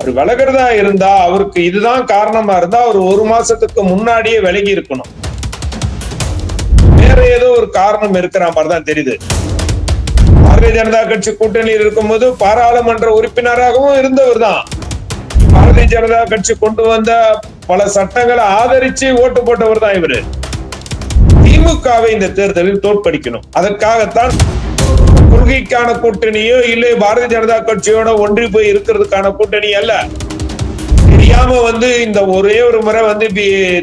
அவர் விலகிறதா இருந்தா அவருக்கு இதுதான் காரணமா இருந்தா அவர் ஒரு மாசத்துக்கு முன்னாடியே விலகி இருக்கணும். வேற ஏதோ ஒரு காரணம் இருக்கிற மாதிரிதான் தெரியுது. பாரதிய ஜனதா கட்சி கூட்டணியில் இருக்கும்போது பாராளுமன்ற உறுப்பினராகவும் இருந்தவர் தான். பாரதிய ஜனதா கட்சி கொண்டு வந்த பல சட்டங்களை ஆதரிச்சு ஓட்டு போட்டவர் தான் இவரு. திமுகவை இந்த தேர்தலில் தோற்கடிக்கணும். அதற்காகத்தான் கொள்கைக்கான கூட்டணியோ இல்லை பாரதிய ஜனதா கட்சியோட ஒன்றி போய் இருக்கிறதுக்கான கூட்டணி அல்ல. தெரியாம இந்த ஒரே ஒரு முறை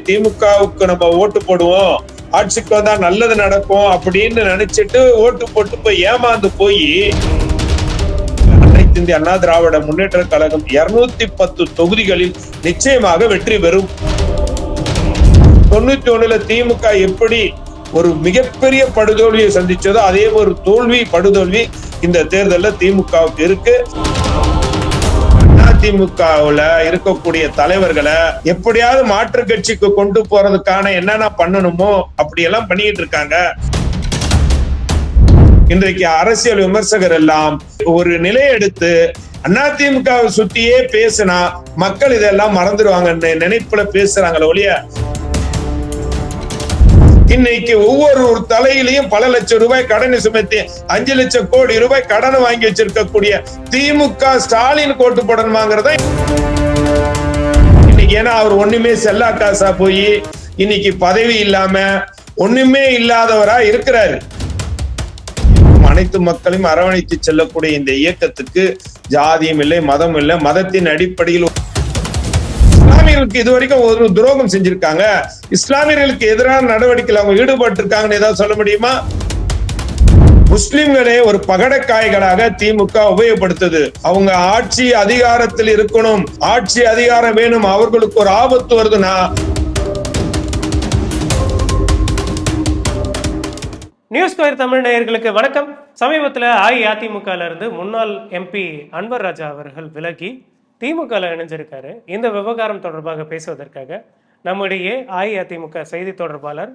திமுகவுக்கு நம்ம ஓட்டு போடுவோம், ஆட்சிக்கு வந்தா நல்லது நடக்கும் அப்படின்னு நினைச்சிட்டு ஓட்டு போட்டு போய் ஏமாந்து போய் அனைத்து இந்திய அண்ணா திராவிட முன்னேற்ற கழகம் 210 தொகுதிகளில் நிச்சயமாக வெற்றி பெறும். 91 திமுக எப்படி ஒரு மிகப்பெரிய படுதோல்வியை சந்திச்சதோ அதே ஒரு படுதோல்வி இந்த தேர்தலில் திமுகவுக்கு இருக்கு. அதிமுகவுல இருக்கக்கூடிய தலைவர்களை எப்படியாவது மாற்று கட்சிக்கு கொண்டு போறதுக்கான என்னென்ன பண்ணணுமோ அப்படியெல்லாம் பண்ணிட்டு இருக்காங்க. இன்றைக்கு அரசியல் விமர்சகர் எல்லாம் ஒரு நிலையை எடுத்து அதிமுகவை சுத்தியே பேசினா மக்கள் இதெல்லாம் மறந்துடுவாங்க நினைப்புல பேசுறாங்களே ஒழிய, இன்னைக்கு ஒவ்வொரு தலையிலையும் பல லட்சம் ரூபாய் கடனை சுமத்தி 5 லட்சம் கோடி ரூபாய் கடனை வாங்கி வச்சிருக்கக்கூடிய திமுக ஸ்டாலின் கோட்டு போடணுமாங்கிறத இன்னைக்கு. ஏன்னா அவர் ஒண்ணுமே செல்லா காசா போய் இன்னைக்கு பதவி இல்லாம ஒண்ணுமே இல்லாதவரா இருக்கிறாரு. அனைத்து மக்களையும் அரவணைத்து செல்லக்கூடிய இந்த இயக்கத்துக்கு ஜாதியும் இல்லை, மதம் இல்லை. மதத்தின் அடிப்படையில் இஸ்லாமியர்களுக்கு இதுவரைக்கும் ஒரு துரோகம் செஞ்சிருக்காங்க, இஸ்லாமியர்களுக்கு எதிரான நடவடிக்கையில் அவங்க ஈடுபட்டு இருக்காங்கன்னு ஏதாவது சொல்ல முடியுமா? முஸ்லிம்களே ஒரு பகடக்காய்களாக திமுக உபயோகப்படுத்துது. அவங்க ஆட்சி அதிகாரத்தில் இருக்கணும், ஆட்சி அதிகாரம் வேணும், அவர்களுக்கு ஒரு ஆபத்து வருதுன்னா நியூஸ் ஸ்கொயர் தமிழ் நேயர்களுக்கு வணக்கம். சமீபத்தில் அஇஅதிமுக இருந்து முன்னாள் எம்பி அன்வர் ராஜா அவர்கள் விலகி திமுக இணைஞ்சிருக்காரு. இந்த விவகாரம் தொடர்பாக பேசுவதற்காக நம்முடைய அஇஅதிமுக செய்தி தொடர்பாளர்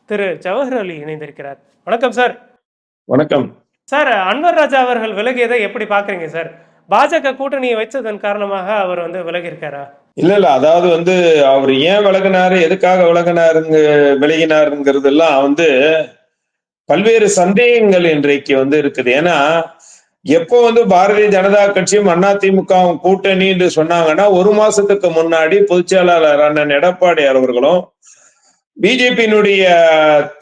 திரு ஜவஹர் அலி இணைந்திருக்கிறார். வணக்கம் சார். வணக்கம் சார். அன்வர் ராஜா அவர்கள் விலகியதை எப்படி பாக்குறீங்க சார்? பாஜக கூட்டணியை வச்சதன் காரணமாக அவர் விலகி இருக்காரா? இல்ல அதாவது அவர் ஏன் விலகினாரு, எதுக்காக விலகினாருங்கிறது எல்லாம் பல்வேறு சந்தேகங்கள் இன்றைக்கு இருக்குது. ஏன்னா எப்போ பாரதிய ஜனதா கட்சியும் அதிமுகவும் கூட்டணி என்று சொன்னாங்கன்னா ஒரு மாசத்துக்கு முன்னாடி பொதுச் செயலாளர் அண்ணன் எடப்பாடியார் அவர்களும் பிஜேபியினுடைய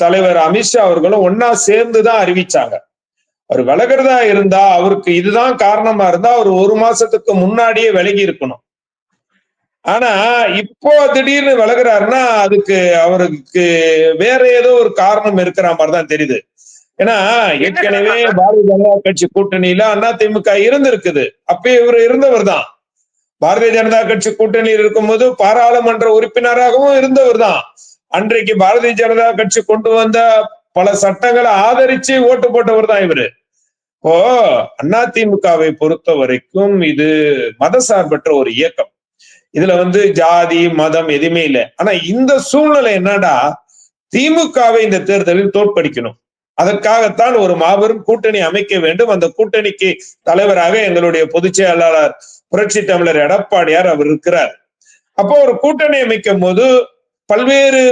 தலைவர் அமித்ஷா அவர்களும் ஒன்னா சேர்ந்துதான் அறிவிச்சாங்க. அவர் விலகிறதா இருந்தா அவருக்கு இதுதான் காரணமா இருந்தா அவர் ஒரு மாசத்துக்கு முன்னாடியே விலகி இருக்கணும். ஆனா இப்போ திடீர்னு விலகிறாருன்னா அதுக்கு அவருக்கு வேற ஏதோ ஒரு காரணம் இருக்கிற மாதிரிதான் தெரியுது. ஏன்னா ஏற்கனவே பாரதிய ஜனதா கட்சி கூட்டணியில அதிமுக இருந்திருக்குது. அப்ப இவர் இருந்தவர் தான். பாரதிய ஜனதா கட்சி கூட்டணியில் இருக்கும்போது பாராளுமன்ற உறுப்பினராகவும் இருந்தவர் தான். அன்றைக்கு பாரதிய ஜனதா கட்சி கொண்டு வந்த பல சட்டங்களை ஆதரிச்சு ஓட்டு போட்டவர் தான் இவரு. இப்போ அதிமுகவை பொறுத்த வரைக்கும் இது மதசார்பற்ற ஒரு இயக்கம். இதுல ஜாதி மதம் எதுவுமே இல்லை. ஆனா இந்த சூழ்நிலை என்னடா, திமுகவை இந்த தேர்தலில் தோற்கடிக்கணும். அதற்காகத்தான் ஒரு மாபெரும் கூட்டணி அமைக்க வேண்டும். அந்த கூட்டணிக்கு தலைவராக எங்களுடைய பொதுச் செயலாளர் புரட்சி தமிழர் எடப்பாடியார் அவர் இருக்கிறார். அப்போ ஒரு கூட்டணி அமைக்கும் போது பல்வேறு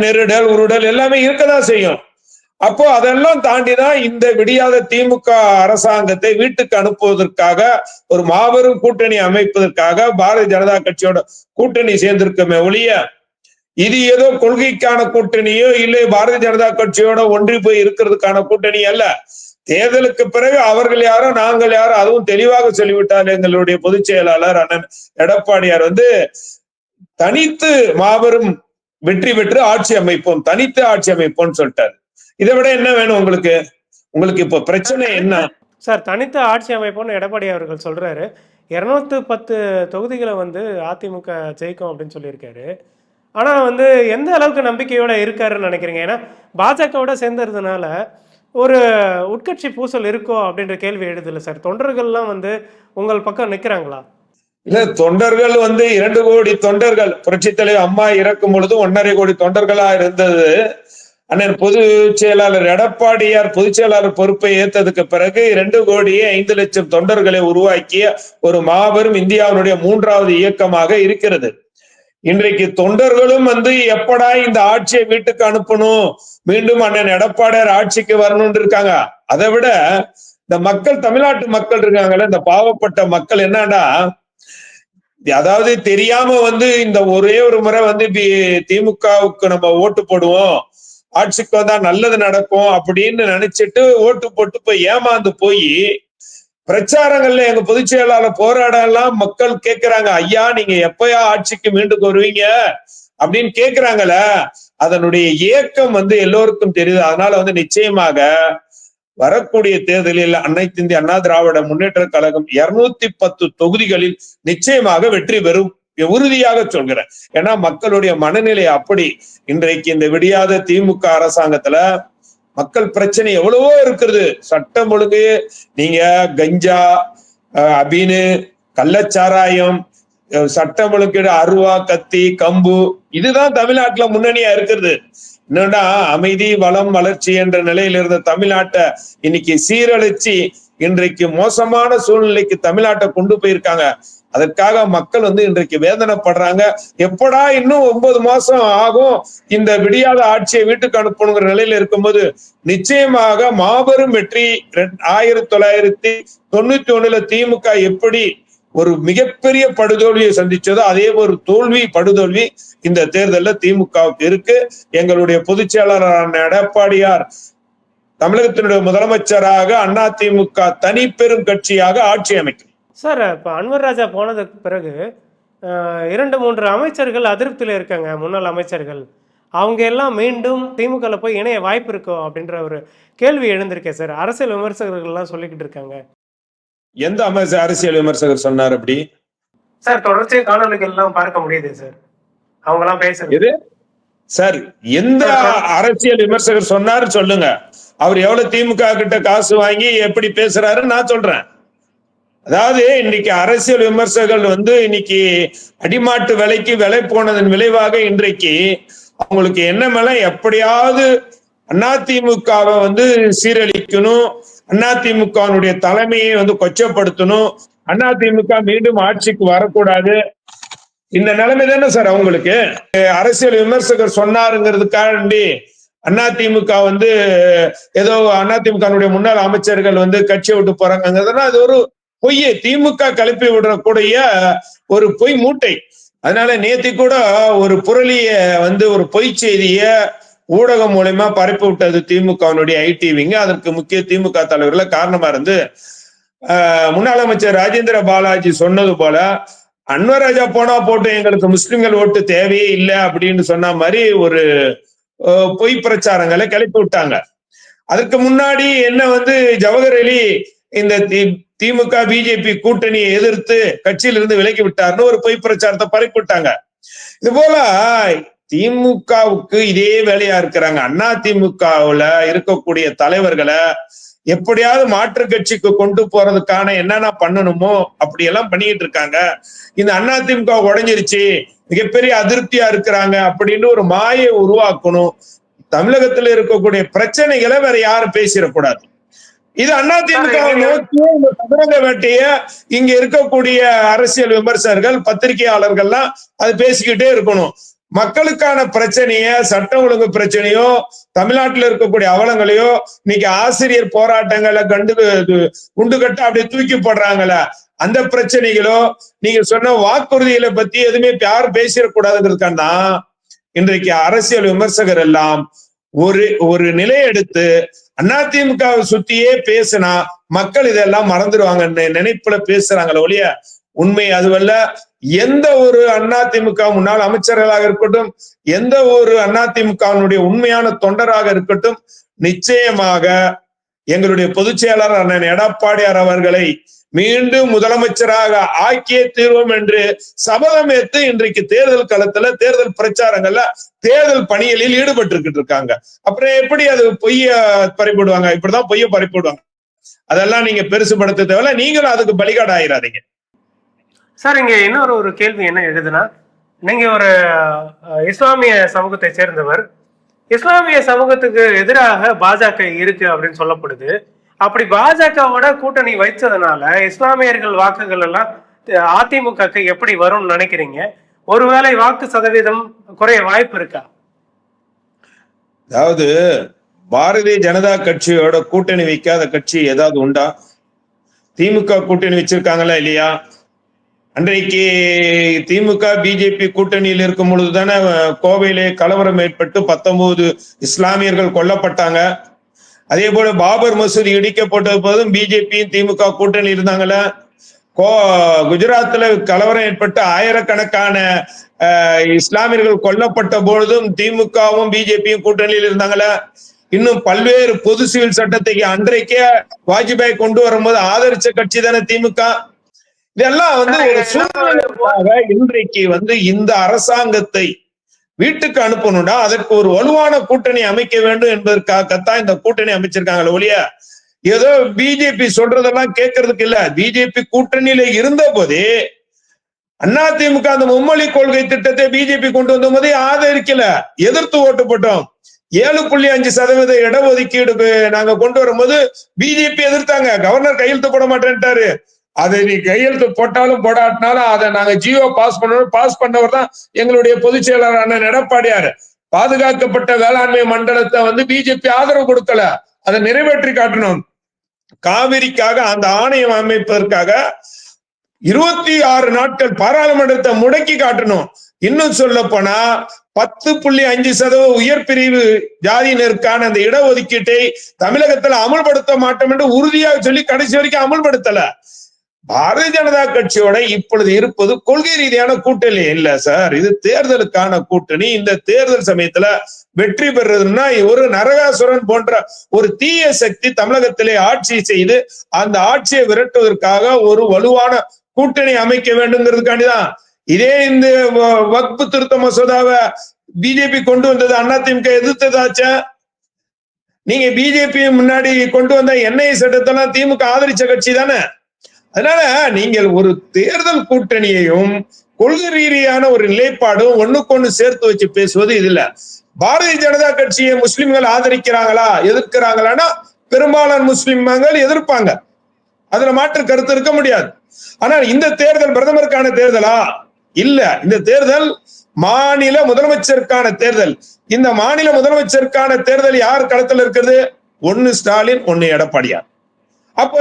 நெருடல் உருடல் எல்லாமே இருக்கதான் செய்யும். அப்போ அதெல்லாம் தாண்டிதான் இந்த விடியாத திமுக அரசாங்கத்தை வீட்டுக்கு அனுப்புவதற்காக ஒரு மாபெரும் கூட்டணி அமைப்பதற்காக பாரதிய ஜனதா கட்சியோட கூட்டணி சேர்ந்திருக்கமே ஒழிய, இது ஏதோ கொள்கைக்கான கூட்டணியோ இல்லை பாரதிய ஜனதா கட்சியோட ஒன்றி போய் இருக்கிறதுக்கான கூட்டணி அல்ல. தேர்தலுக்கு பிறகு அவர்கள் யாரோ நாங்கள் யாரோ அதுவும் தெளிவாக சொல்லிவிட்டார் எங்களுடைய பொதுச் செயலாளர் அண்ணன் எடப்பாடியார். தனித்து மாபெரும் வெற்றி பெற்று ஆட்சி அமைப்போம், தனித்து ஆட்சி அமைப்போம்னு சொல்லிட்டாரு. இதை விட என்ன வேணும் உங்களுக்கு? இப்ப பிரச்சனை என்ன சார்? தனித்து ஆட்சி அமைப்போம்னு எடப்பாடி அவர்கள் சொல்றாரு. 210 தொகுதிகளை அதிமுக ஜெயிக்கும் அப்படின்னு சொல்லியிருக்காரு. ஆனா எந்த அளவுக்கு நம்பிக்கையோட இருக்காருன்னு நினைக்கிறீங்க? ஏன்னா பாஜகவோட சேர்ந்ததுனால ஒரு உட்கட்சி பூசல் இருக்கோ அப்படின்ற கேள்வி எழுதுல சார். தொண்டர்கள்லாம் உங்கள் பக்கம் நிக்கிறாங்களா? இல்ல, தொண்டர்கள் 2 கோடி தொண்டர்கள் புரட்சி தலைவர் அம்மா இறக்கும் பொழுது 1.5 கோடி தொண்டர்களா இருந்தது. அண்ணன் பொதுச் செயலாளர் எடப்பாடியார் பொதுச் செயலாளர் பொறுப்பை ஏற்றதுக்கு பிறகு 2,05,00,000 தொண்டர்களை உருவாக்கிய ஒரு மாபெரும் இந்தியாவினுடைய 3வது இயக்கமாக இருக்கிறது. இன்றைக்கு தொண்டர்களும் எப்படா இந்த ஆட்சியை வீட்டுக்கு அனுப்பணும், மீண்டும் அண்ணன் எடப்பாடியார் ஆட்சிக்கு வரணும்னு இருக்காங்க. அதை விட இந்த மக்கள், தமிழ்நாட்டு மக்கள் இருக்காங்கல்ல, இந்த பாவப்பட்ட மக்கள் என்னன்னா, அதாவது தெரியாம இந்த ஒரே ஒரு முறை திமுகவுக்கு நம்ம ஓட்டு போடுவோம், ஆட்சிக்கு வந்தா நல்லது நடக்கும் அப்படின்னு நினைச்சிட்டு ஓட்டு போட்டு போய் ஏமாந்து போய் பிரச்சாரங்கள்ல எங்க பொதுச் செயலாளர் போராடலாம் மக்கள் கேட்கிறாங்க, ஐயா நீங்க எப்பயா ஆட்சிக்கு மீண்டும் வருவீங்க அப்படின்னு கேட்கிறாங்கல்ல, அதனுடைய ஏக்கம் எல்லோருக்கும் தெரியுது. அதனால நிச்சயமாக வரக்கூடிய தேர்தலில் அனைத்து இந்திய அண்ணா திராவிட முன்னேற்ற கழகம் 210 தொகுதிகளில் நிச்சயமாக வெற்றி பெறும், உறுதியாக சொல்கிறேன். ஏன்னா மக்களுடைய மனநிலை அப்படி. இன்றைக்கு இந்த விடியாத திமுக அரசாங்கத்துல மக்கள் பிரச்சனை எவ்வளவோ இருக்கிறது. சட்டம் ஒழுங்கு, நீங்க கஞ்சா, அபீனு, கள்ளச்சாராயம், சட்டம் ஒழுங்கு, அருவா, கத்தி, கம்பு, இதுதான் தமிழ்நாட்டுல முன்னணியா இருக்கிறது. என்னன்னா அமைதி, வளம், வளர்ச்சி என்ற நிலையில் இருந்த தமிழ்நாட்டை இன்னைக்கு சீரழிச்சு இன்றைக்கு மோசமான சூழ்நிலைக்கு தமிழ்நாட்டை கொண்டு போயிருக்காங்க. அதற்காக மக்கள் இன்றைக்கு வேதனைப்படுறாங்க. எப்படா இன்னும் 9 மாசம் ஆகும் இந்த விடியாத ஆட்சியை வீட்டுக்கு அனுப்பணுங்கிற நிலையில இருக்கும்போது நிச்சயமாக மாபெரும் வெற்றி. 1991 திமுக எப்படி ஒரு மிகப்பெரிய படுதோல்வியை சந்திச்சதோ அதே ஒரு படுதோல்வி இந்த தேர்தலில் திமுகவுக்கு இருக்கு. எங்களுடைய பொதுச் செயலாளரான எடப்பாடியார் தமிழகத்தினுடைய முதலமைச்சராக அதிமுக தனி பெரும் கட்சியாக ஆட்சி அமைக்கும். சார், இப்போ அன்வர் ராஜா போனதுக்கு பிறகு 2-3 அமைச்சர்கள் அதிருப்தியில் இருக்காங்க. முன்னாள் அமைச்சர்கள் அவங்க எல்லாம் மீண்டும் திமுகவில் போய் இணைய வாய்ப்பு இருக்கோ அப்படின்ற ஒரு கேள்வி எழுந்திருக்கேன் சார். அரசியல் விமர்சகர்கள்லாம் சொல்லிக்கிட்டு இருக்காங்க. எந்த அரசியல் விமர்சகர் சொன்னார் அப்படி? சார் தொடர்ச்சியாக காணொலிகள் எல்லாம் பார்க்க முடியுது சார், அவங்க எல்லாம் பேசுறது. சார் எந்த அரசியல் விமர்சகர் சொன்னாரு சொல்லுங்க. அவர் எவ்வளவு திமுக கிட்ட காசு வாங்கி எப்படி பேசுறாரு நான் சொல்றேன். அதாவது இன்னைக்கு அரசியல் விமர்சகர்கள் இன்னைக்கு அடிமாட்டு விலைக்கு விலை போனதன் விளைவாக இன்றைக்கு அவங்களுக்கு என்ன மேல எப்படியாவது அதிமுகவை சீரழிக்கணும், அதிமுகனுடைய தலைமையை கொச்சப்படுத்தணும், அதிமுக மீண்டும் ஆட்சிக்கு வரக்கூடாது, இந்த நிலைமை தானே சார் அவங்களுக்கு. அரசியல் விமர்சகர் சொன்னாருங்கிறதுக்காண்டி அதிமுக ஏதோ அதிமுகனுடைய முன்னாள் அமைச்சர்கள் கட்சியை விட்டு போறாங்கிறதுனா அது ஒரு பொய். திமுக கிளப்பி விடக்கூடிய ஒரு பொய் மூட்டை. அதனால நேத்தி கூட ஒரு புரளிய ஒரு பொய் செய்திய ஊடகம் மூலமா பரப்பி விட்டது திமுகனுடைய ஐடிவிங்க. அதற்கு முக்கிய திமுக தலைவர்கள காரணமா இருந்து முன்னாள் அமைச்சர் ராஜேந்திர பாலாஜி சொன்னது போல அன்வர் ராஜா போனா போட்டு எங்களுக்கு முஸ்லிம்கள் ஓட்டு தேவையே இல்லை அப்படின்னு சொன்ன மாதிரி ஒரு பொய் பிரச்சாரங்களை கிளப்பி விட்டாங்க. அதற்கு முன்னாடி என்ன ஜவஹர் அலி இந்த திமுக பிஜேபி கூட்டணியை எதிர்த்து கட்சியிலிருந்து விலகி விட்டார்னு ஒரு பொய் பிரச்சாரத்தை பரப்பி விட்டாங்க. இது போல திமுகவுக்கு இதே வேலையா இருக்கிறாங்க. அதிமுகவுல இருக்கக்கூடிய தலைவர்களை எப்படியாவது மாற்று கட்சிக்கு கொண்டு போறதுக்கான என்னென்ன பண்ணணுமோ அப்படி எல்லாம் பண்ணிட்டு இருக்காங்க. இந்த அதிமுக உடைஞ்சிருச்சு, மிகப்பெரிய அதிருப்தியா இருக்கிறாங்க அப்படின்னு ஒரு மாயை உருவாக்கணும். தமிழகத்துல இருக்கக்கூடிய பிரச்சனைகளை வேற யாரும் பேசிடக்கூடாது. இது அதிமுக நோக்கிய இந்த சதுரங்க வேட்டைய இங்க இருக்கக்கூடிய அரசியல் விமர்சகர்கள், பத்திரிகையாளர்கள்லாம் அது பேசிக்கிட்டே இருக்கணும். மக்களுக்கான பிரச்சனைய, சட்ட ஒழுங்கு பிரச்சனையோ, தமிழ்நாட்டில் இருக்கக்கூடிய அவலங்களையோ, இன்னைக்கு ஆசிரியர் போராட்டங்களை குண்டு கட்ட அப்படியே தூக்கி போடுறாங்கள அந்த பிரச்சனைகளோ, நீங்க சொன்ன வாக்குறுதிகளை பத்தி எதுவுமே யாரும் பேசிடக்கூடாதுங்கிறதுக்கான தான் இன்றைக்கு அரசியல் விமர்சகர் எல்லாம் ஒரு நிலையை எடுத்து அதிமுகவை சுத்தியே பேசினா மக்கள் இதெல்லாம் மறந்துடுவாங்கன்னு நினைப்புல பேசுறாங்களே ஒழிய உண்மை அதுவல்ல. எந்த ஒரு அதிமுக முன்னாள் அமைச்சர்களாக இருக்கட்டும், எந்த ஒரு அதிமுகவினுடைய உண்மையான தொண்டராக இருக்கட்டும், நிச்சயமாக எங்களுடைய பொதுச் செயலாளர் அண்ணன் எடப்பாடியார் அவர்களை மீண்டும் முதலமைச்சராக ஆக்கியே தீர்வோம் என்று சபதம் ஏற்று இன்றைக்கு தேர்தல் களத்துல, தேர்தல் பிரச்சாரங்கள்ல, தேர்தல் பணிகளில் ஈடுபட்டு இருக்காங்க. அப்புறம் எப்படி அது பொய்ய பறிப்படுவாங்க? இப்படிதான் பொய்ய பறிப்படுவாங்க. அதெல்லாம் நீங்க பெருசுபடுத்த தேவையில்ல, நீங்களும் அதுக்கு பலிகாடு ஆயிராதீங்க. சார், இங்க இன்னொரு கேள்வி என்ன எழுதுனா, நீங்க ஒரு இஸ்லாமிய சமூகத்தை சேர்ந்தவர், இஸ்லாமிய சமூகத்துக்கு எதிராக பாஜக இருக்கு அப்படின்னு சொல்லப்படுது. அப்படி பாஜகவோட கூட்டணி வைத்ததுனால இஸ்லாமியர்கள் வாக்குகள் எல்லாம் அதிமுகக்கு எப்படி வரும்னு நினைக்கிறீங்க? ஒருவேளை வாக்கு சதவீதம் குறைய வாய்ப்பு இருக்கா? அதாவது பாரதிய ஜனதா கட்சியோட கூட்டணி வைக்காத கட்சி ஏதாவது உண்டா? திமுக கூட்டணி வச்சிருக்காங்களா இல்லையா? அன்றைக்கு திமுக பிஜேபி கூட்டணியில் இருக்கும் பொழுதுதானே கோவையிலே கலவரம் ஏற்பட்டு 19 இஸ்லாமியர்கள் கொல்லப்பட்டாங்க. அதே போல பாபர் மசூதி இடிக்கப்பட்ட போதும் பிஜேபியும் திமுக கூட்டணி இருந்தாங்களா? குஜராத்ல கலவரம் ஏற்பட்டு ஆயிரக்கணக்கான இஸ்லாமியர்கள் கொல்லப்பட்ட பொழுதும் திமுகவும் பிஜேபியும் கூட்டணியில் இருந்தாங்களா? இன்னும் பல்வேறு பொது சிவில் சட்டத்தை அன்றைக்கே வாஜ்பாய் கொண்டு வரும்போது ஆதரிச்ச கட்சி தானே திமுக. இதெல்லாம் வந்து ஒரு சூழ்நிலைக்காக இன்றைக்கு வந்து இந்த அரசாங்கத்தை வீட்டுக்கு அனுப்பணும்னா அதற்கு ஒரு வலுவான கூட்டணி அமைக்க வேண்டும் என்பதற்காகத்தான் இந்த கூட்டணி அமைச்சிருக்காங்க ஒழிய ஏதோ பிஜேபி சொல்றதெல்லாம் கேட்கறதுக்கு இல்ல. பிஜேபி கூட்டணியில இருந்த போதே அதிமுக அந்த மும்மொழி கொள்கை திட்டத்தை பிஜேபி கொண்டு வந்த போதே ஆதரிக்கல, எதிர்த்து ஓட்டு போட்டோம். 7.5% இடஒதுக்கீடு நாங்க கொண்டு வரும்போது பிஜேபி எதிர்த்தாங்க. கவர்னர் கையெழுத்து போட மாட்டேன்ட்டாரு. அதை நீ கையெழுத்து போட்டாலும் போடாட்டினாலும் அதை நாங்க ஜியோ பாஸ் பண்ணவர் தான் எங்களுடைய பொதுச் செயலாளர் அண்ணன் எடப்பாடியார். பாதுகாக்கப்பட்ட வேளாண்மை மண்டலத்தை வந்து பிஜேபி ஆதரவு கொடுக்கல, அதை நிறைவேற்றி காட்டணும். காவிரிக்காக அந்த ஆணையம் அமைப்பதற்காக 26 நாட்கள் பாராளுமன்றத்தை முடக்கி காட்டணும். இன்னும் சொல்ல போனா 10.5% உயர் பிரிவு ஜாதியினருக்கான அந்த இடஒதுக்கீட்டை தமிழகத்துல அமல்படுத்த மாட்டோம் என்று உறுதியாக சொல்லி கடைசி வரைக்கும் அமல்படுத்தல. பாரதிய ஜனதா கட்சியோட இப்பொழுது இருப்பது கொள்கை ரீதியான கூட்டணி இல்ல சார், இது தேர்தலுக்கான கூட்டணி. இந்த தேர்தல் சமயத்துல வெற்றி பெறுறதுன்னா ஒரு நரகாசுரன் போன்ற ஒரு தீய சக்தி தமிழகத்திலே ஆட்சி செய்து அந்த ஆட்சியை விரட்டுவதற்காக ஒரு வலுவான கூட்டணி அமைக்க வேண்டுங்கிறதுக்காண்டிதான். இதே இந்த வக்பு திருத்த மசோதாவை பிஜேபி கொண்டு வந்தது, அதிமுக எதிர்த்ததாச்சா? நீங்க பிஜேபி முன்னாடி கொண்டு வந்த என்ஐஏ சட்டத்தெல்லாம் திமுக ஆதரிச்ச கட்சி தானே. அதனால நீங்கள் ஒரு தேர்தல் கூட்டணியையும் கொள்கை ரீதியான ஒரு நிலைப்பாடும் ஒண்ணுக்கொன்னு சேர்த்து வச்சு பேசுவது இதுல. பாரதிய ஜனதா கட்சியை முஸ்லிம்கள் ஆதரிக்கிறாங்களா எதிர்க்கிறாங்களான்னா பெரும்பாலான முஸ்லிம்கள் எதிர்ப்பாங்க, அதுல மாற்று கருத்து இருக்க முடியாது. ஆனால் இந்த தேர்தல் பிரதமருக்கான தேர்தலா? இல்ல, இந்த தேர்தல் மாநில முதலமைச்சருக்கான தேர்தல். இந்த மாநில முதலமைச்சருக்கான தேர்தல் யார் களத்தில் இருக்கிறது? ஒன்னு ஸ்டாலின், ஒன்னு எடப்பாடியார். அப்ப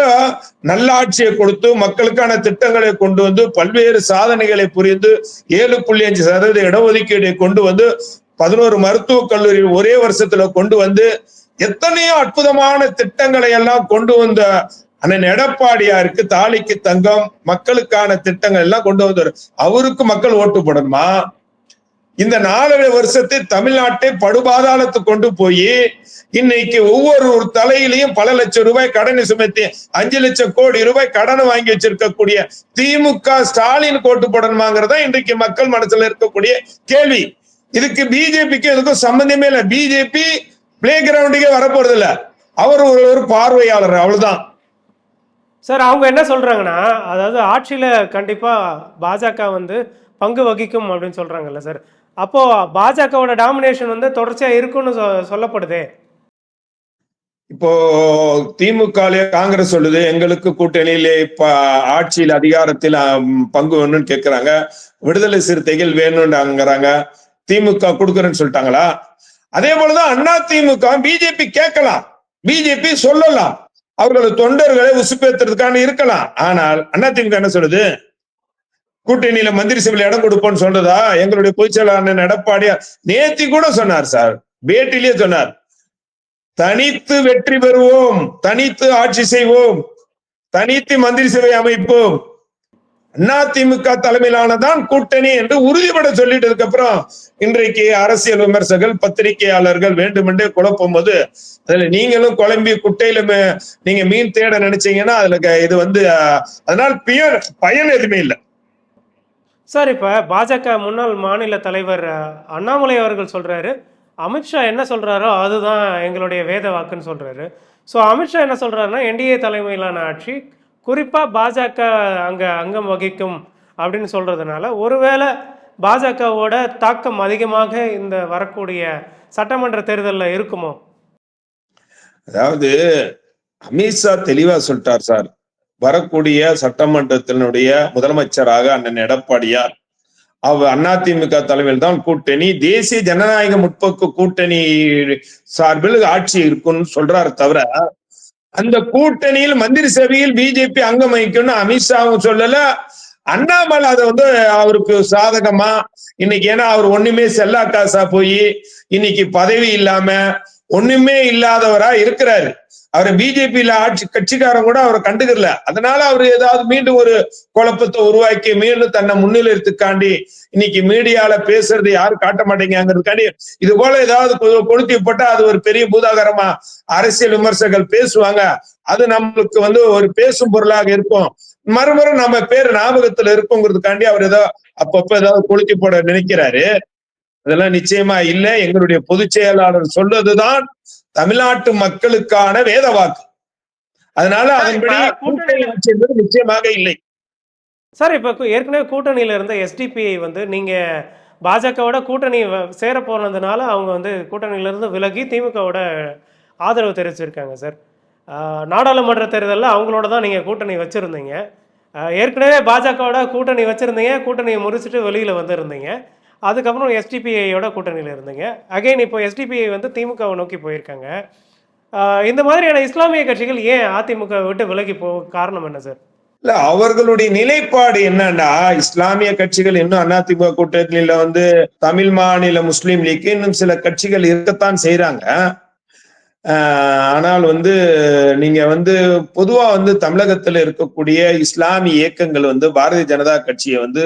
நல்ல ஆட்சியை கொடுத்து மக்களுக்கான திட்டங்களை கொண்டு வந்து பல்வேறு சாதனைகளை புரிந்து 7.5% இடஒதுக்கீடை கொண்டு வந்து 11 மருத்துவக் கல்லூரி ஒரே வருஷத்துல கொண்டு வந்து எத்தனையோ அற்புதமான திட்டங்களை எல்லாம் கொண்டு வந்த அண்ணன் எடப்பாடியாருக்கு தாலிக்கு தங்கம், மக்களுக்கான திட்டங்கள் எல்லாம் கொண்டு வந்தாரு. அவருக்கு மக்கள் ஓட்டு போடணுமா? இந்த 4 வருஷத்தை தமிழ்நாட்டை படுபாதாளத்துக்கு கொண்டு போய் இன்னைக்கு ஒவ்வொரு தலையிலையும் பல லட்சம் ரூபாய் கடனை சுமத்தி 5 லட்சம் கோடி ரூபாய் கடனை வாங்கி வச்சிருக்கக்கூடிய திமுக ஸ்டாலின் ஓட்டு போடணுமாங்கிறதா இன்றைக்கு மக்கள் மனசுல இருக்கக்கூடிய கேள்வி. இதுக்கு பிஜேபிக்கு எதுக்கும் சம்பந்தமே இல்லை. பிஜேபி பிளே கிரவுண்டுக்கே வரப்போறது இல்ல, அவர் ஒரு பார்வையாளர், அவ்வளவுதான். சார் அவங்க என்ன சொல்றாங்கன்னா, அதாவது ஆட்சியில கண்டிப்பா பாஜக வந்து பங்கு வகிக்கும் அப்படின்னு சொல்றாங்கல்ல சார். அப்போ பாஜகவோட டாமினேஷன் வந்து தொடர்ச்சியா இருக்கும்னு சொல்லப்படுதே. இப்போ திமுக காங்கிரஸ் சொல்லுது எங்களுக்கு கூட்டணியிலே ஆட்சியில் அதிகாரத்தில் பங்கு வேணும்னு கேட்கிறாங்க. விடுதலை சிறுத்தைகள் வேணும்ங்கிறாங்க. திமுக கொடுக்கறேன்னு சொல்லிட்டாங்களா? அதே போலதான் அதிமுக பிஜேபி கேட்கலாம், பிஜேபி சொல்லலாம், அவர்கள் தொண்டர்களை உசுப்பேத்துறதுக்கான இருக்கலாம். ஆனால் அதிமுக என்ன சொல்லுது? கூட்டணியில மந்திரி சபையில இடம் கொடுப்போம்னு சொல்றதா? எங்களுடைய பொதுச் செயலாளர் எடப்பாடியார் நேத்தி கூட சொன்னார் சார், பேட்டிலேயே சொன்னார், தனித்து வெற்றி பெறுவோம், தனித்து ஆட்சி செய்வோம், தனித்து மந்திரி சபை அமைப்போம், அதிமுக தலைமையிலானதான் கூட்டணி என்று உறுதிபட சொல்லிட்டதுக்கு அப்புறம் இன்றைக்கு அரசியல் விமர்சகர்கள் பத்திரிகையாளர்கள் வேண்டுமென்றே குழப்பும் போது அதுல நீங்களும் குழம்பி குட்டையில நீங்க மீன் தேட நினைச்சீங்கன்னா அதுல இது வந்து அதனால் பயன் எதுவுமே இல்லை சார். இப்ப பாஜக முன்னாள் மாநில தலைவர் அண்ணாமலை அவர்கள் சொல்றாரு, அமித்ஷா என்ன சொல்றாரோ அதுதான் எங்களுடைய வேத வாக்குன்னு சொல்றாரு. ஸோ அமித்ஷா என்ன சொல்றாருன்னா, என்டிஏ தலைமையிலான ஆட்சி குறிப்பா பாஜக அங்கம் வகிக்கும் அப்படின்னு சொல்றதுனால ஒருவேளை பாஜகவோட தாக்கம் அதிகமாக இந்த வரக்கூடிய சட்டமன்ற தேர்தலில் இருக்குமோ? அதாவது அமித்ஷா தெளிவா சொல்லிட்டார் சார். வரக்கூடிய சட்டமன்றத்தினுடைய முதலமைச்சராக அண்ணன் எடப்பாடியார் அதிமுக தலைமையில் தான் கூட்டணி, தேசிய ஜனநாயக முற்போக்கு கூட்டணி சார்பில் ஆட்சி இருக்குன்னு சொல்றாரு தவிர, அந்த கூட்டணியில் மந்திரி சபையில் பிஜேபி அங்கம் வகிக்கும்னு அமித்ஷாவும் சொல்லல. அண்ணாமலை அதை வந்து அவருக்கு சாதகமா இன்னைக்கு, ஏன்னா அவர் ஒண்ணுமே செல்லா காசா போய் இன்னைக்கு பதவி இல்லாம ஒண்ணுமே இல்லாதவரா இருக்கிறாரு. அவரை பிஜேபியில ஆட்சி கட்சிக்காரன் கூட அவரை கண்டுக்கல. அதனால அவர் ஏதாவது மீண்டும் ஒரு குழப்பத்தை உருவாக்கி மீண்டும் தன்னை முன்னிலைத்துக்காண்டி இன்னைக்கு மீடியால பேசுறது யாரும் காட்ட மாட்டேங்கிறதுக்காண்டி இது போல ஏதாவது கொளுத்தி போட்டா அது ஒரு பெரிய பூதாகரமா அரசியல் விமர்சகர்கள் பேசுவாங்க. அது நம்மளுக்கு வந்து ஒரு பேசும் பொருளாக இருக்கும். மறுமுறை நம்ம பேர் ஞாபகத்துல இருக்குங்கிறதுக்காண்டி அவர் ஏதோ அப்பப்ப ஏதாவது கொளுத்தி போட நினைக்கிறாரு. அதெல்லாம் நிச்சயமா இல்ல. எங்களுடைய பொதுச் செயலாளர் சொல்றதுதான் தமிழ்நாட்டு மக்களுக்கான வேத வாக்கு. அதனால அதன்படி கூட்டணி ஆட்சி என்பது நிச்சயமாக இல்லை. சார், இப்ப ஏற்கனவே கூட்டணியில இருந்த எஸ்டிபிஐ வந்து நீங்க பாஜகவோட கூட்டணி சேர போனதுனால அவங்க வந்து கூட்டணியில இருந்து விலகி திமுகவோட ஆதரவு தெரிவிச்சிருக்காங்க சார். நாடாளுமன்ற தேர்தலில் அவங்களோட தான் நீங்க கூட்டணி வச்சிருந்தீங்க. ஏற்கனவே பாஜகவோட கூட்டணி வச்சிருந்தீங்க, கூட்டணியை முறிச்சிட்டு வெளியில வந்திருந்தீங்க. அதுக்கப்புறம் எஸ்டிபிஐயோட கூட்டணியில் இருந்தீங்க. அகைன் இப்போ எஸ்டிபிஐ வந்து திமுகவை நோக்கி போயிருக்காங்க. இந்த மாதிரியான இஸ்லாமிய கட்சிகள் ஏன் அதிமுக விட்டு விலகி காரணம் என்ன சார்? இல்ல, அவர்களுடைய நிலைப்பாடு என்னன்னா, இஸ்லாமிய கட்சிகள் இன்னும் அதிமுக கூட்டணியில வந்து தமிழ் மாநில முஸ்லீம் லீக் இன்னும் சில கட்சிகள் இருக்கத்தான் செய்யறாங்க. ஆனால் வந்து நீங்க வந்து பொதுவா வந்து தமிழகத்துல இருக்கக்கூடிய இஸ்லாமிய இயக்கங்கள் வந்து பாரதிய ஜனதா கட்சியை வந்து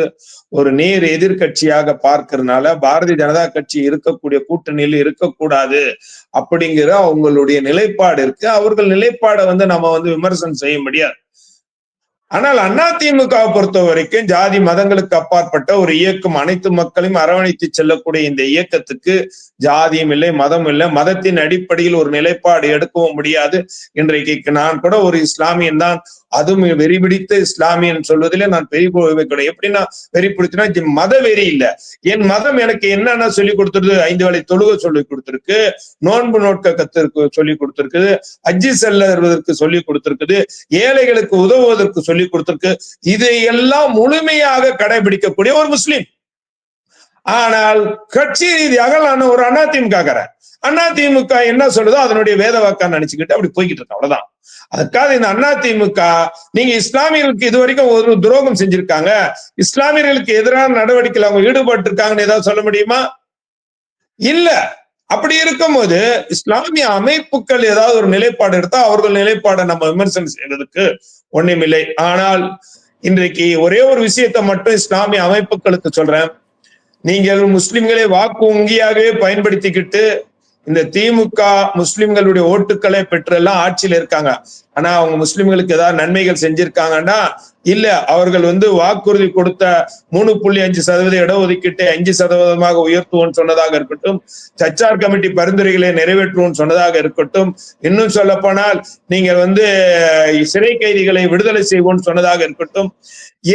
ஒரு நேர் எதிர்கட்சியாக பார்க்கறதுனால பாரதிய ஜனதா கட்சி இருக்கக்கூடிய கூட்டணியில் இருக்கக்கூடாது அப்படிங்கிற அவங்களுடைய நிலைப்பாடு இருக்கு. அவர்கள் நிலைப்பாடை வந்து நம்ம வந்து விமர்சனம் செய்ய முடியாது. ஆனால் அதிமுகவை பொறுத்த வரைக்கும் ஜாதி மதங்களுக்கு அப்பாற்பட்ட ஒரு இயக்கம், அனைத்து மக்களையும் அரவணைத்து செல்லக்கூடிய இந்த இயக்கத்துக்கு ஜாதியும் இல்லை, மதம் இல்லை. மதத்தின் அடிப்படையில் ஒரு நிலைப்பாடு எடுக்கவும் முடியாது. இன்றைக்கு நான் கூட ஒரு இஸ்லாமியன் தான், அதுவும் வெறி பிடித்த இஸ்லாமியன் சொல்வதிலே நான் பெரிய கிடையாது. எப்படின்னா வெறி பிடிச்சுன்னா மத வெறி இல்லை. என் மதம் எனக்கு என்னென்ன சொல்லி கொடுத்துருக்கு, 5 வேளை தொழுகை சொல்லி கொடுத்திருக்கு, நோன்பு நோட்க கத்திற்கு சொல்லி கொடுத்திருக்குது, ஹஜ்ஜி செல்லுவதற்கு சொல்லி கொடுத்திருக்குது, ஏழைகளுக்கு உதவுவதற்கு சொல்லி கொடுத்திருக்கு. இதையெல்லாம் முழுமையாக கடைபிடிக்கக்கூடிய ஒரு முஸ்லிம். ஆனால் கட்சி ரீதியாக நான் ஒரு அதிமுக என்ன சொல்லுதோ அதனுடைய வேத வாக்கா நினைச்சுக்கிட்டு அப்படி போய்கிட்டு இருக்கு, அவ்வளவுதான். அதுக்காக இந்த அதிமுக நீங்க இஸ்லாமியர்களுக்கு இதுவரைக்கும் ஒரு துரோகம் செஞ்சிருக்காங்க, இஸ்லாமியர்களுக்கு எதிரான நடவடிக்கையில் அவங்க ஈடுபட்டு இருக்காங்கன்னு ஏதாவது சொல்ல முடியுமா? இல்ல. அப்படி இருக்கும்போது இஸ்லாமிய அமைப்புகள் ஏதாவது ஒரு நிலைப்பாடு எடுத்தா அவர்கள் நிலைப்பாடை நம்ம விமர்சனம் செய்யறதுக்கு ஒண்ணுமில்லை. ஆனால் இன்றைக்கு ஒரே ஒரு விஷயத்தை மட்டும் இஸ்லாமிய அமைப்புகளுக்கு சொல்றேன். நீங்கள் முஸ்லிம்களை வாக்கு வங்கியாகவே பயன்படுத்திக்கிட்டு இந்த திமுக முஸ்லிம்களுடைய ஓட்டுக்களை பெற்றெல்லாம் ஆட்சியில இருக்காங்க. ஆனா அவங்க முஸ்லிம்களுக்கு ஏதாவது நன்மைகள் செஞ்சிருக்காங்கன்னா இல்ல. அவர்கள் வந்து வாக்குறுதி கொடுத்த 3.5% இடஒதுக்கீட்டை 5% உயர்த்துவோம் சொன்னதாக இருக்கட்டும், சச்சார் கமிட்டி பரிந்துரைகளை நிறைவேற்றுவோம் சொன்னதாக இருக்கட்டும், இன்னும் சொல்ல போனால் நீங்க வந்து சிறை கைதிகளை விடுதலை செய்வோம் சொன்னதாக இருக்கட்டும்,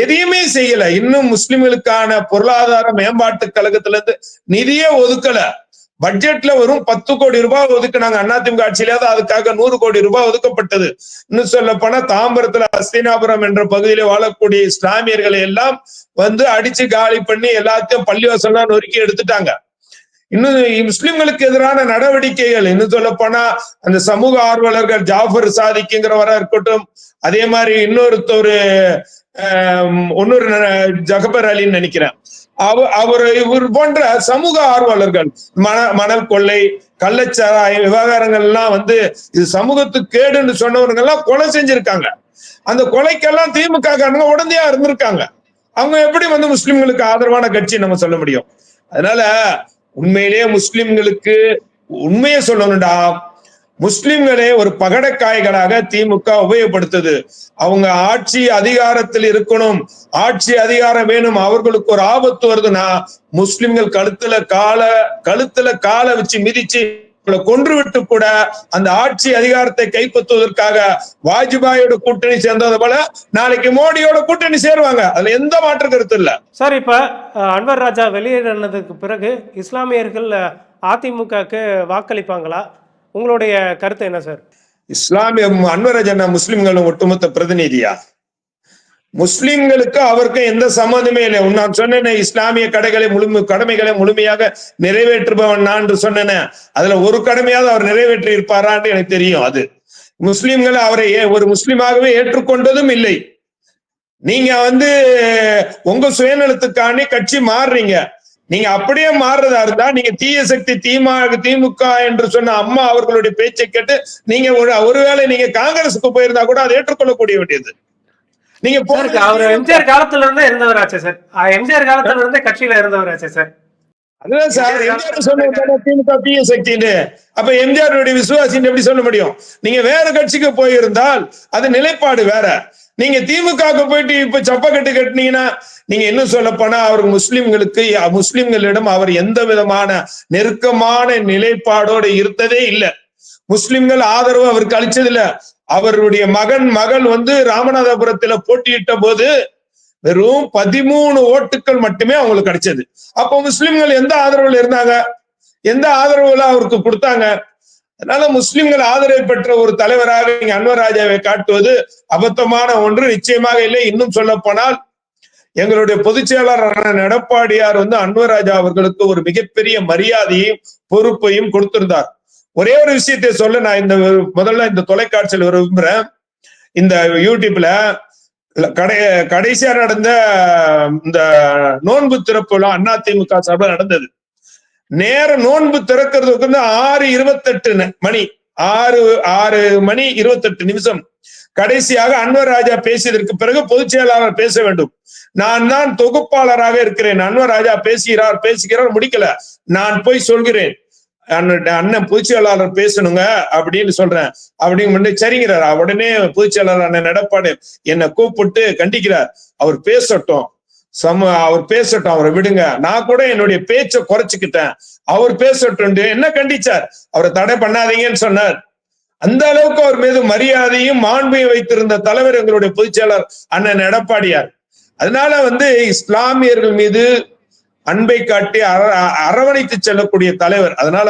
எதையுமே செய்யல. இன்னும் முஸ்லிம்களுக்கான பொருளாதார மேம்பாட்டு கழகத்துல இருந்து நிதியே ஒதுக்கல. பட்ஜெட்ல வெறும் 10 கோடி ரூபாய் ஒதுக்குனாங்க. அதிமுக ஆட்சியிலாவது அதுக்காக 100 கோடி ரூபாய் ஒதுக்கப்பட்டது. இன்னும் சொல்ல போனா தாம்பரத்துல அஸ்தினாபுரம் என்ற பகுதியில வாழக்கூடிய இஸ்லாமியர்களை எல்லாம் வந்து அடிச்சு காலி பண்ணி எல்லாத்தையும் பள்ளிவாசல்லாம் நொறுக்கி எடுத்துட்டாங்க. இன்னும் முஸ்லிம்களுக்கு எதிரான நடவடிக்கைகள், இன்னும் சொல்ல போனா அந்த சமூக ஆர்வலர்கள் ஜாஃபர் சாதிக்குங்கிறவரா இருக்கட்டும், அதே மாதிரி இன்னொரு ஜகபர் அலின்னு நினைக்கிறேன், இவர் போன்ற சமூக ஆர்வலர்கள் மணல் கொள்ளை, கள்ளச்சாராய விவகாரங்கள் எல்லாம் வந்து இது சமூகத்துக்கு கேடுன்னு சொன்னவங்க எல்லாம் கொலை செஞ்சிருக்காங்க. அந்த கொலைக்கெல்லாம் திமுக உடந்தையா இருந்திருக்காங்க. அவங்க எப்படி வந்து முஸ்லிம்களுக்கு ஆதரவான கட்சி நம்ம சொல்ல முடியும்? அதனால உண்மையிலேயே முஸ்லிம்களுக்கு உண்மையை சொல்லணும்டா, முஸ்லிம்களே ஒரு பகடக்காய்களாக திமுக உபயோகப்படுத்துது. அவங்க ஆட்சி அதிகாரத்தில் இருக்கணும், ஆட்சி அதிகாரம் வேணும், அவர்களுக்கு ஒரு ஆபத்து வருதுன்னா முஸ்லிம்கள் கழுத்துல கால வச்சு மிதிச்சு கொன்று விட்டு கூட அந்த ஆட்சி அதிகாரத்தை கைப்பற்றுவதற்காக வாஜ்பாயோட கூட்டணி சேர்ந்தது போல நாளைக்கு மோடியோட கூட்டணி சேருவாங்க. அதுல எந்த மாற்று கருத்து இல்ல. சார், இப்ப அன்வர் ராஜா வெளியேறினதுக்கு பிறகு இஸ்லாமியர்கள் அதிமுகக்கு வாக்களிப்பாங்களா? உங்களுடைய கருத்து என்ன சார்? இஸ்லாமிய அன்வராஜ் அண்ணா முஸ்லிம்களும் ஒட்டுமொத்த பிரதிநிதியா? முஸ்லிம்களுக்கு அவருக்கு எந்த சம்மந்தமே இல்லை. நான் சொன்னேன், இஸ்லாமிய கடமைகளை முழுமையாக நிறைவேற்றுபவன் நான் சொன்னேன். அதுல ஒரு கடமையாவது அவர் நிறைவேற்றி இருப்பாரான்னு எனக்கு தெரியும். அது முஸ்லிம்கள் அவரை ஒரு முஸ்லிமாகவே ஏற்றுக்கொண்டதும் இல்லை. நீங்க உங்க சுயநலத்துக்காண்டி கட்சி மாறுறீங்க. நீங்க அப்படியே மாறுறதா இருந்தா நீங்க தீய சக்தி திமுக என்று சொன்ன அம்மா அவர்களுடைய பேச்சை கேட்டு நீங்க ஒருவேளை நீங்க காங்கிரஸுக்கு போயிருந்தா கூட அதை ஏற்றுக்கொள்ளக்கூடிய வேண்டியது. நீங்க அவர் எம்ஜிஆர் காலத்துல இருந்தே இருந்தவராச்சே சார். எம்ஜிஆர் காலத்துல இருந்தே கட்சியில இருந்தவராச்சே சார். அதுதான் சார், எம்ஜிஆர் சொன்ன திமுக தீய சக்தின்னு. அப்ப எம்ஜிஆருடைய விசுவாசின்னு எப்படி சொல்ல முடியும்? நீங்க வேற கட்சிக்கு போயிருந்தால் அது நிலைப்பாடு வேற. நீங்க திமுகவுக்கு போயிட்டு இப்ப சப்பக்கட்டு கட்டினீங்கன்னா, நீங்க என்ன சொல்ல போனா அவர் முஸ்லிம்களிடம் அவர் எந்த விதமான நெருக்கமான நிலைப்பாடோடு இருந்ததே இல்லை. முஸ்லிம்கள் ஆதரவு அவருக்கு அளிச்சது இல்ல. அவருடைய மகள் ராமநாதபுரத்துல போட்டியிட்ட போது வெறும் 13 ஓட்டுகள் மட்டுமே அவங்களுக்கு கிடைச்சது. அப்போ முஸ்லிம்கள் எந்த ஆதரவுல இருந்தாங்க? எந்த ஆதரவுல அவருக்கு கொடுத்தாங்க? அதனால முஸ்லிம்கள் ஆதரவு பெற்ற ஒரு தலைவராக நீங்க அன்வர் ராஜாவை காட்டுவது அபத்தமான ஒன்று, நிச்சயமாக இல்லை. இன்னும் சொல்ல போனால் எங்களுடைய பொதுச் செயலாளர் எடப்பாடியார் அன்வர் ராஜா அவர்களுக்கு ஒரு மிகப்பெரிய மரியாதையும் பொறுப்பையும் கொடுத்திருந்தார். ஒரே ஒரு விஷயத்தை சொல்ல நான் முதல்ல இந்த தொலைக்காட்சியில் விரும்புறேன். இந்த யூடியூப்ல கடைசியா நடந்த இந்த நோன்பு திறப்பு அதிமுக சார்பில் நடந்தது. நேரம் நோன்பு திறக்கிறதுக்கு 6:28 மணி 6:28 கடைசியாக அன்வர் ராஜா பேசியதற்கு பிறகு பொதுச் செயலாளர் பேச வேண்டும். நான் தான் தொகுப்பாளராக இருக்கிறேன். அன்வர் ராஜா பேசுகிறார் முடிக்கல. நான் போய் சொல்கிறேன், அண்ணன் பொதுச் செயலாளர் பேசணுங்க அப்படின்னு சொல்றேன். அப்படின்னு சரிங்கிறார். உடனே பொதுச் செயலாளர் அண்ணன் எடப்பாடி என்னை கூப்பிட்டு கண்டிக்கிறார். அவர் பேசட்டும், அவரை விடுங்க. நான் கூட என்னுடைய பேச்சை குறைச்சுக்கிட்டேன், அவர் பேசட்டும் என்ன கண்டிச்சார். அவரை தடை பண்ணாதீங்கன்னு சொன்னார். அந்த அளவுக்கு அவர் மீது மரியாதையும் மாண்பையும் வைத்திருந்த தலைவர் எங்களுடைய பொதுச் செயலாளர் அண்ணன் எடப்பாடியார். அதனால இஸ்லாமியர்கள் மீது அன்பை காட்டி அரவணைத்து செல்லக்கூடிய தலைவர். அதனால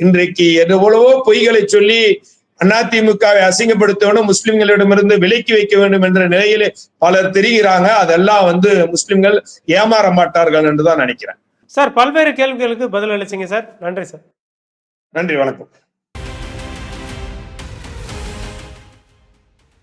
இன்றைக்கு எவ்வளவோ பொய்களை சொல்லி அதிமுகவை அசிங்கப்படுத்த வேண்டும், முஸ்லிம்களிடமிருந்து விலக்கி வைக்க வேண்டும் என்ற நிலையிலே பலர் தெரிகிறாங்க. அதெல்லாம் முஸ்லிம்கள் ஏமாற மாட்டார்கள் என்றுதான் நினைக்கிறேன். சார், பல்வேறு கேள்விகளுக்கு பதில் அளிச்சீங்க சார். நன்றி சார். நன்றி, வணக்கம்.